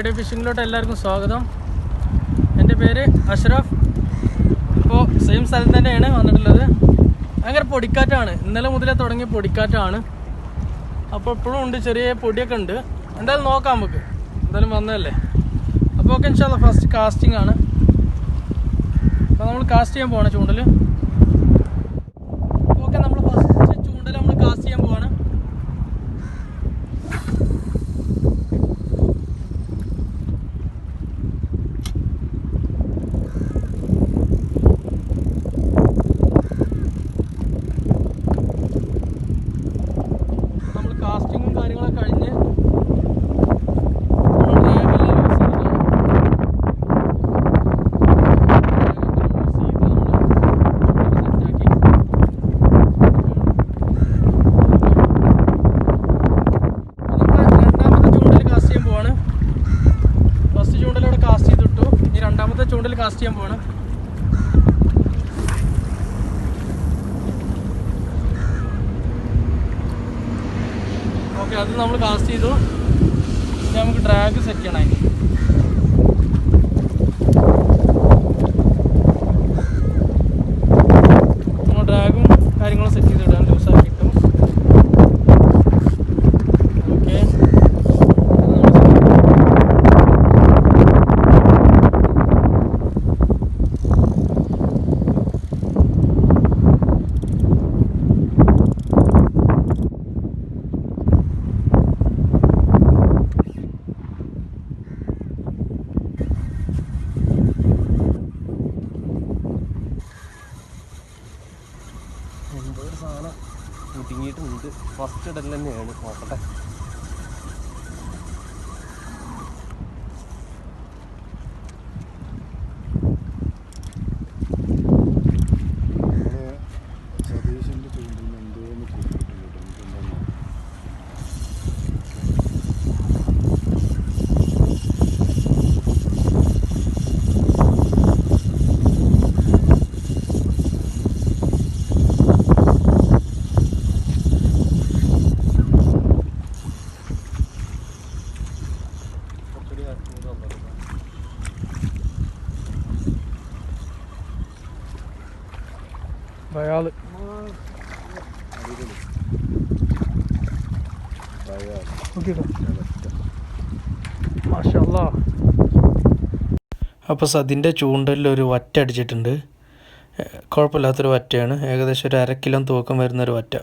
Friday ഫിഷിങ്ങിലോട്ട് എല്ലാവർക്കും സ്വാഗതം. എൻ്റെ പേര് അഷ്റഫ്. ഇപ്പോൾ സെയിം സ്ഥലത്ത് തന്നെയാണ് വന്നിട്ടുള്ളത്. ഭയങ്കര പൊടിക്കാറ്റാണ്, ഇന്നലെ മുതലേ തുടങ്ങിയ പൊടിക്കാറ്റാണ്. അപ്പോൾ ഇപ്പോഴും ഉണ്ട്, ചെറിയ പൊടിയൊക്കെ ഉണ്ട്. എന്തായാലും നോക്കാം, നമുക്ക് എന്തായാലും വന്നതല്ലേ. അപ്പോൾ ഓക്കെ, ഇൻഷാ അല്ലാഹ് ഫസ്റ്റ് കാസ്റ്റിംഗ് ആണ്. അപ്പോൾ നമ്മൾ കാസ്റ്റ് ചെയ്യാൻ പോകണം ചൂണ്ടൽ. ഓക്കെ, നമ്മൾ ഫസ്റ്റ് ചൂണ്ടൽ നമ്മൾ കാസ്റ്റ് ചെയ്യാൻ പോവാണ്. കാസ്റ്റിങ്ങും കാര്യങ്ങളൊക്കെ കഴിഞ്ഞ് ചൂണ്ടൽ കാസ്റ്റ് ചെയ്യാൻ പോവാണ്. ഓക്കെ, അത് നമ്മൾ കാസ്റ്റ് ചെയ്തു. ഇനി നമുക്ക് ഡ്രാഗ് സെറ്റ് ചെയ്യണം. നമ്മൾ ഡ്രാഗും കാര്യങ്ങളും സെറ്റ് ചെയ്ത് ഇടാൻ ലൂസാക്കി കിട്ടും. ഓക്കെ, ഒരു സാധനം കുടുങ്ങിയിട്ടുണ്ട്. ഫസ്റ്റ് ഇടൽ തന്നെയാണ്, നോക്കട്ടെ. ബയാള് മാഷാ. അപ്പോൾ സതിൻ്റെ ചൂണ്ടലിൽ ഒരു വറ്റ അടിച്ചിട്ടുണ്ട്. കുഴപ്പമില്ലാത്തൊരു വറ്റയാണ്, ഏകദേശം ഒരു 1/2 കിലോ തൂക്കം വരുന്നൊരു വറ്റ.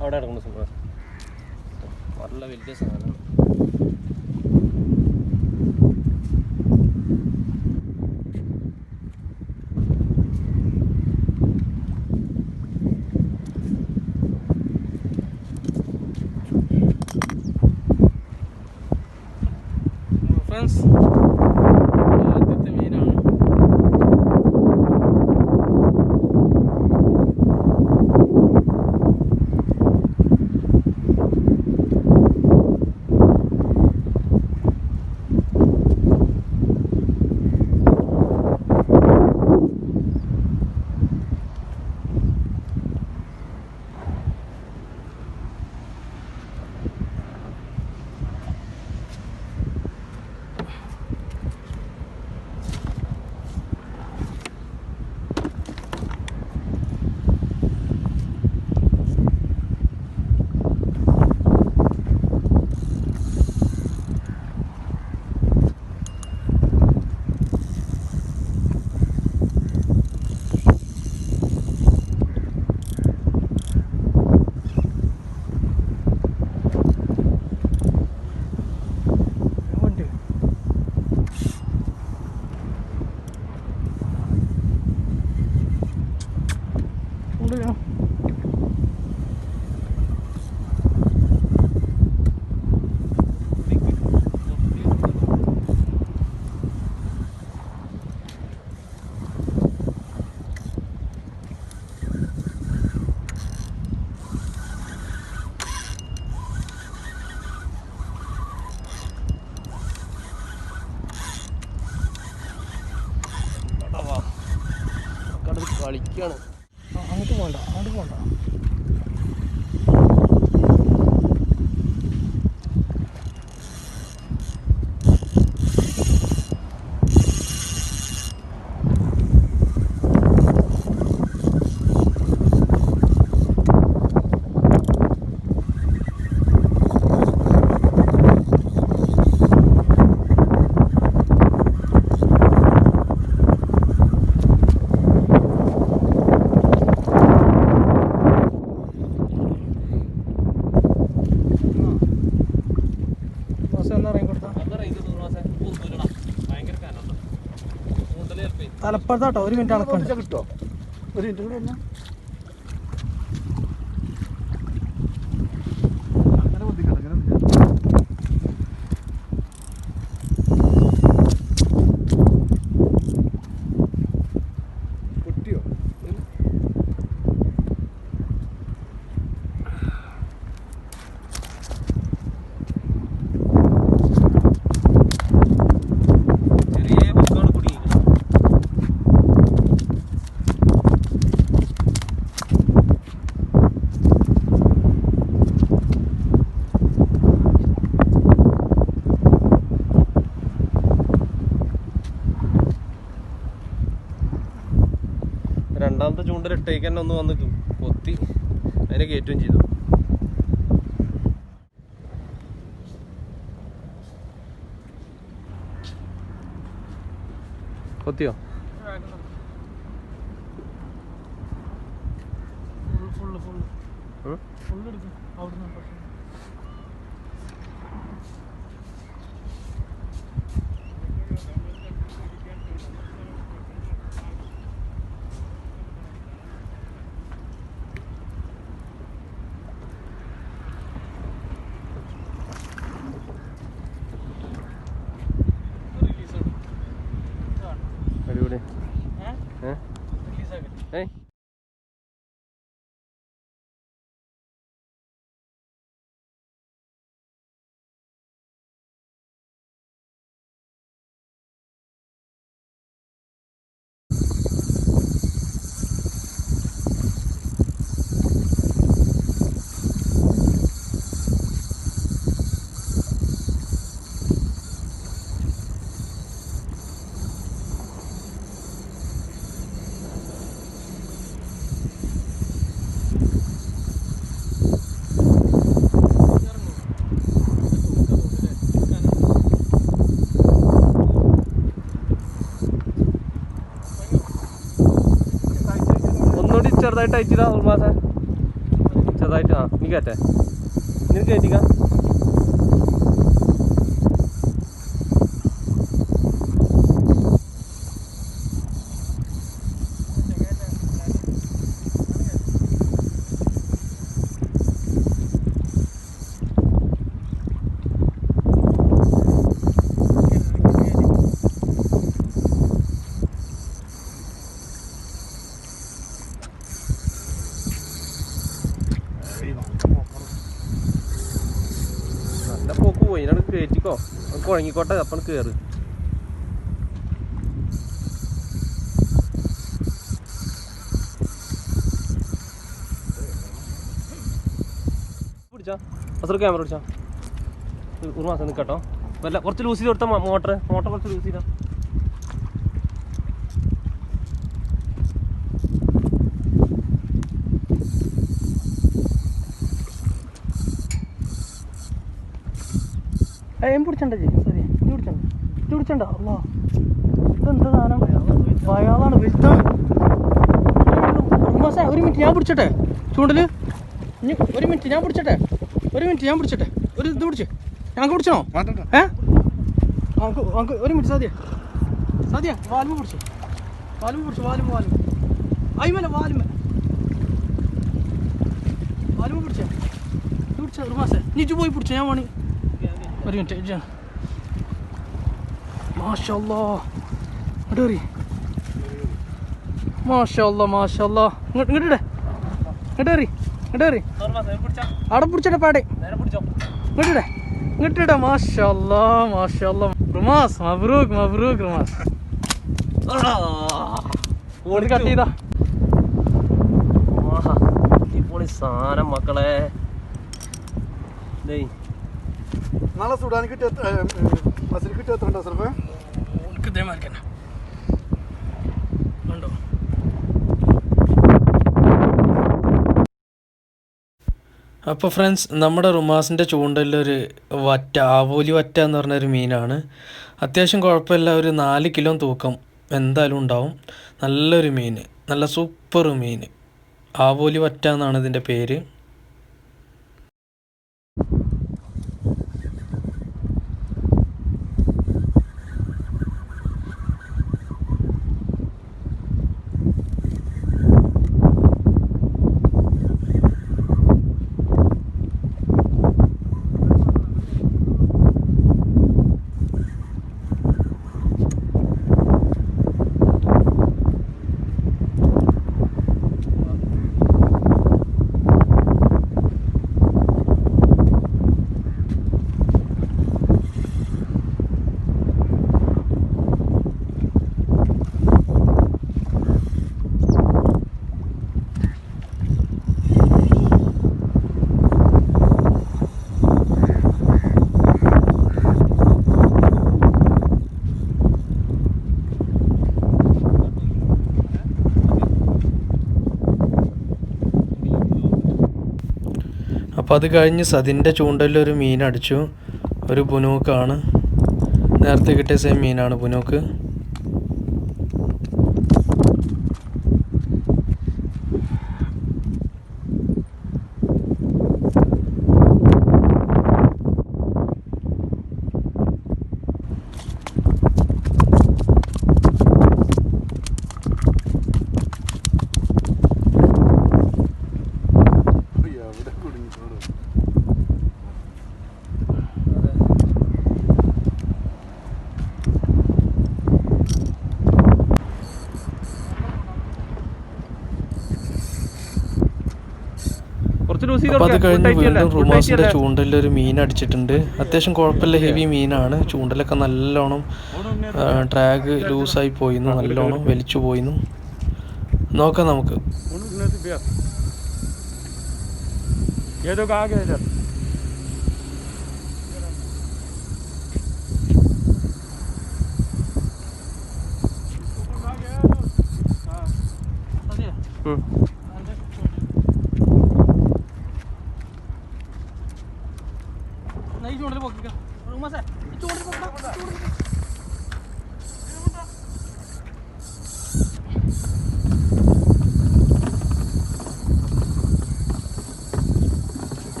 അവിടെ ഇറങ്ങുന്ന സംഭവം നല്ല വലിയ സാധനമാണ്. ഫ്രണ്ട്സ് ആദ്യത്തെ മീനാണ്. കളിക്കാണ്. അങ്ങോട്ട് പോകണ്ട, അങ്ങോട്ട് പോകണ്ട. തലപ്പുറത്താട്ടോ, ഒരു മിനിറ്റ് അടക്കം കിട്ടോ, ഒരു മിനിറ്റ് കൂടെ വന്നാൽ രണ്ടാമത്തെ ചൂണ്ടലിട്ടേക്ക് തന്നെ ഒന്ന് വന്ന് കൊത്തി അതിനെ കയറ്റുകയും ചെയ്തു. കൊത്തിയോ? ഇതില് ഏ ഒന്നുകൂടി ചെറുതായിട്ട് അയച്ചിടാ ഉൾമാസ ചെറുതായിട്ട് നീ കയറ്റേ നിനക്ക് കയറ്റിക്കാം നല്ല പോക്ക് പോയി ഇതിനോട് കയറ്റിക്കോ കുഴങ്ങിക്കോട്ടെ അപ്പം കയറ് പിടിച്ചാ അത്ര ക്യാമറ പിടിച്ചാ ഒരു മാസം നിൽക്കട്ടോ വല്ല കുറച്ച് ലൂസ് ചെയ്ത് കൊടുത്താൽ മോട്ടർ കുറച്ച് ലൂസ് ചെയ്താ പിടിച്ചണ്ട സരി പിടിച്ചണ്ട അല്ലോ ഇതെന്താ സാധനം അയാളാണ് വലുതാണ്. ഒരു മിനിറ്റ് ഞാൻ പിടിച്ചട്ടെ ചൂണ്ടല് ഒരു മിനിറ്റ് ഞാൻ പിടിച്ചട്ടെ ഒരു ഇത് പിടിച്ച് ഞങ്ങൾക്ക് പിടിച്ചണോ ഒരു മിനിറ്റ് സാധ്യ വാലുമ പിടിച്ചു അയ്മല വാലുമ പിടിച്ചേ ഒരു മാസം നീച്ചു പോയി പിടിച്ചു ഞാൻ വേണി ഒരു മിനിറ്റ് മാഷല്ലാ ഇങ്ങോട്ട് മാഷല്ലാ ഇങ്ങോട്ട് അവിടെ പിടിച്ചട്ടെ പാടെ ഇങ്ങോട്ടിടെ മാഷല്ലാ റുമാസ് മബ്രൂക്ക് റുമാസ് കട്ട് ചെയ്താ പൊളി സാധനം മക്കളെ നാളെ സുഡാൻ കിട്ടിയ മസിൽ കിട്ടിയ എത്ര ഉണ്ടോ സാറേ ഇതേമാതിരി തന്നെ ഉണ്ടോ. അപ്പോൾ ഫ്രണ്ട്സ് നമ്മുടെ റുമാസിൻ്റെ ചൂണ്ടലിലൊരു ആവോലി വറ്റ എന്ന് പറഞ്ഞൊരു മീനാണ്. അത്യാവശ്യം കുഴപ്പമില്ല, ഒരു 4 കിലോ തൂക്കം എന്തായാലും ഉണ്ടാവും. നല്ലൊരു മീൻ, നല്ല സൂപ്പർ മീൻ, ആവോലി വറ്റ എന്നാണ് ഇതിൻ്റെ പേര്. അപ്പോൾ അത് കഴിഞ്ഞ് സതിൻ്റെ ചൂണ്ടലിലൊരു മീൻ അടിച്ചു. ഒരു ബുനൂക്കാണ്, നേരത്തെ കിട്ടിയ സെയിം മീനാണ് ബുനൂക്ക്. അപ്പോൾ അത് കഴിഞ്ഞ് വീണ്ടും റുമാസിൻ്റെ ചൂണ്ടലിൽ ഒരു മീൻ അടിച്ചിട്ടുണ്ട്. അത്യാവശ്യം കുഴപ്പമില്ല, ഹെവി മീനാണ്. ചൂണ്ടലൊക്കെ നല്ലോണം ഡ്രാഗ് ലൂസായി പോയിരുന്നു, നല്ലോണം വലിച്ചു പോയിരുന്നു. നോക്കാം നമുക്ക്.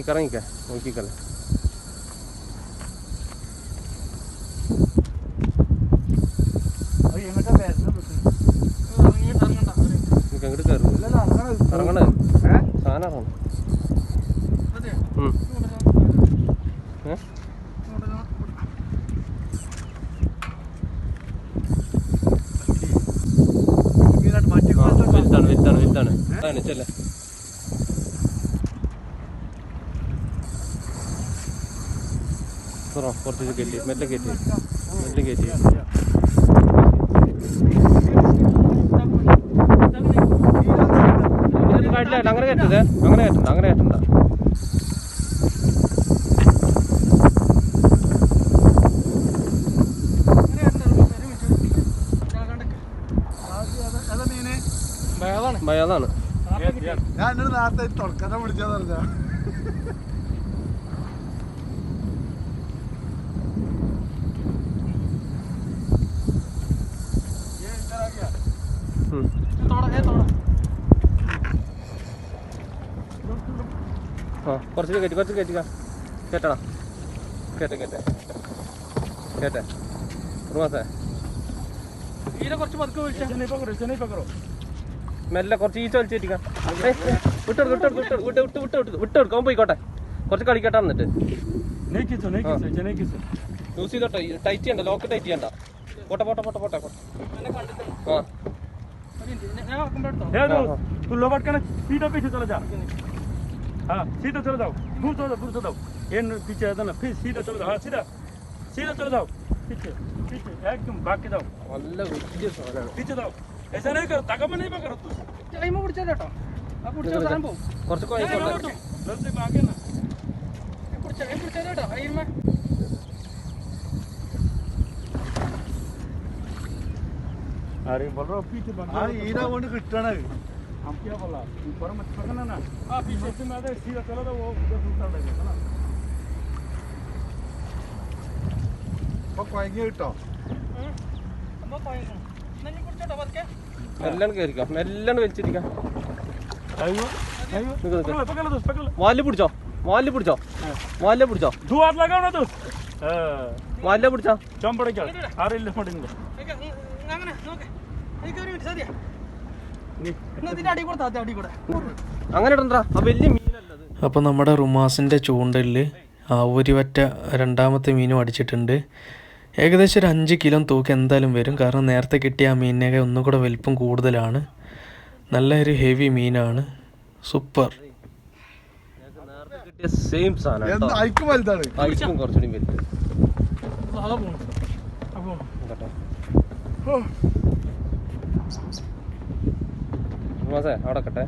ഇറങ്ങിക്ക നോക്കിക്കല്ലേ. അങ്ങോട്ട് കയറും ഇറങ്ങണേ സാധനം ഇറങ്ങണം. വലുതാണ് ചെല്ലേ. കുറച്ച് കയറ്റി മെല്ലെ കയറ്റി അങ്ങനെ കയറ്റരുത്, അങ്ങനെ കയറ്റണ്ട. ഭയതാണ്. ഞാൻ നേരത്തെ തുടക്കത്തെ പിടിച്ചാന്ന് പറഞ്ഞാ കുറച്ച് കയറ്റിക്ക കേട്ടടാ കേട്ടെ റുമാസേ മെല്ലെ കുറച്ച് ഈച്ച വലിച്ചേറ്റിക്കാം. വിട്ടെടുക്കാൻ പോയിക്കോട്ടെ, കുറച്ച് കളിക്കട്ടെ. എന്നിട്ട് യൂസ് ചെയ്തോട്ടെ, ടൈറ്റ് ചെയ്യണ്ട, ലോക്ക് ടൈറ്റ് ചെയ്യണ്ട. പോട്ടെ तू लोबट कर सीधा पीछे चला जा. हाँ सीधा चला जाओ, दूर चला जाओ. ये पीछे आता ना, फिर सीधा चला जाओ. हाँ सीधा चला जाओ. पीछे एकदम भाग के जाओ. पीछे जाओ. ऐसा नहीं करो, ताका में नहीं पकड़ो तू. ടൈം പിടിച്ചോ. കുറച്ച് आगे ना अरे बोल रहा हूँ पीछे ഈര കൊണ്ട് കിട്ടണേ. हम क्या बोला ऊपर मत पकड़ना ना. हाँ पीछे से मैं सीधा चला था, वो उधर उल्टा लगेगा ना. അപ്പൊ കൊയങ്ങി കിട്ടോ. മെല്ലാണ് കയറിക്കാം, മെല്ലാണ് വലിച്ചിരിക്കാം. पकड़ दो. വാലിൽ പിടിച്ചോ. दो हाथ लगाओ ना दोस्त. വാലിൽ പിടിച്ചോ. चंपड़े क्या अरे ले पड़ेंगे. അങ്ങനെ ഇടണ്ടാ, ആ വലിയ മീനല്ലത്. അപ്പോൾ നമ്മുടെ റുമാസിൻ്റെ ചൂണ്ടലിൽ ആവൂരിവറ്റ രണ്ടാമത്തെ മീനും അടിച്ചിട്ടുണ്ട്. ഏകദേശം ഒരു 5 കിലോ തൂക്കം എന്തായാലും വരും, കാരണം നേരത്തെ കിട്ടിയ ആ മീനിനൊക്കെ ഒന്നും കൂടെ വലിപ്പം കൂടുതലാണ്. നല്ലൊരു ഹെവി മീനാണ്, സൂപ്പർ. സെയിം സാധനം ഐക്കും വലുതാണ്, ഐക്കും കുറച്ചുകൂടി വലുത്. അവിടെ കട്ടെ.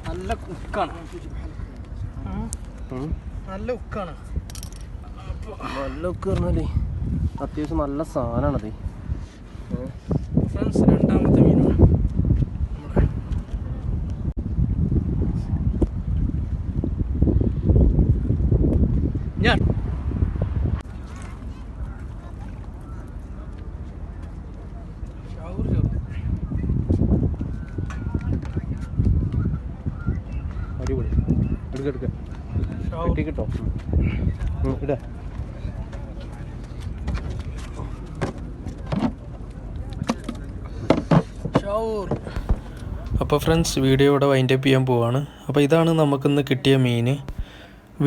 നല്ല ഉക്കാണ്, നല്ല ഉക്കാണ്. നല്ല ഉക്ക് പറഞ്ഞാലേ അത്യാവശ്യം നല്ല സാധനമാണത്. ഫ്രണ്ട്സ് രണ്ടാമത്തെ മീനാണ്. ഞാൻ അടിപൊളി. എടുക്ക കിട്ടോ ഇടാ. ഷൗർ അപ്പോൾ ഫ്രണ്ട്സ് വീഡിയോ ഇവിടെ വൈൻഡപ്പ് ചെയ്യാൻ പോവാണ്. അപ്പോൾ ഇതാണ് നമുക്കിന്ന് കിട്ടിയ മീൻ.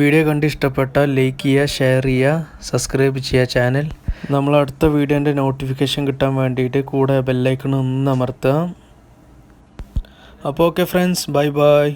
വീഡിയോ കണ്ട് ഇഷ്ടപ്പെട്ടാൽ ലൈക്ക് ചെയ്യുക, ഷെയർ ചെയ്യുക, സബ്സ്ക്രൈബ് ചെയ്യുക ചാനൽ. നമ്മൾ അടുത്ത വീഡിയോൻ്റെ നോട്ടിഫിക്കേഷൻ കിട്ടാൻ വേണ്ടിയിട്ട് കൂടെ ബെല്ലൈക്കൺ ഒന്ന് അമർത്തുക. അപ്പോൾ ഓക്കെ ഫ്രണ്ട്സ്, ബൈ ബൈ.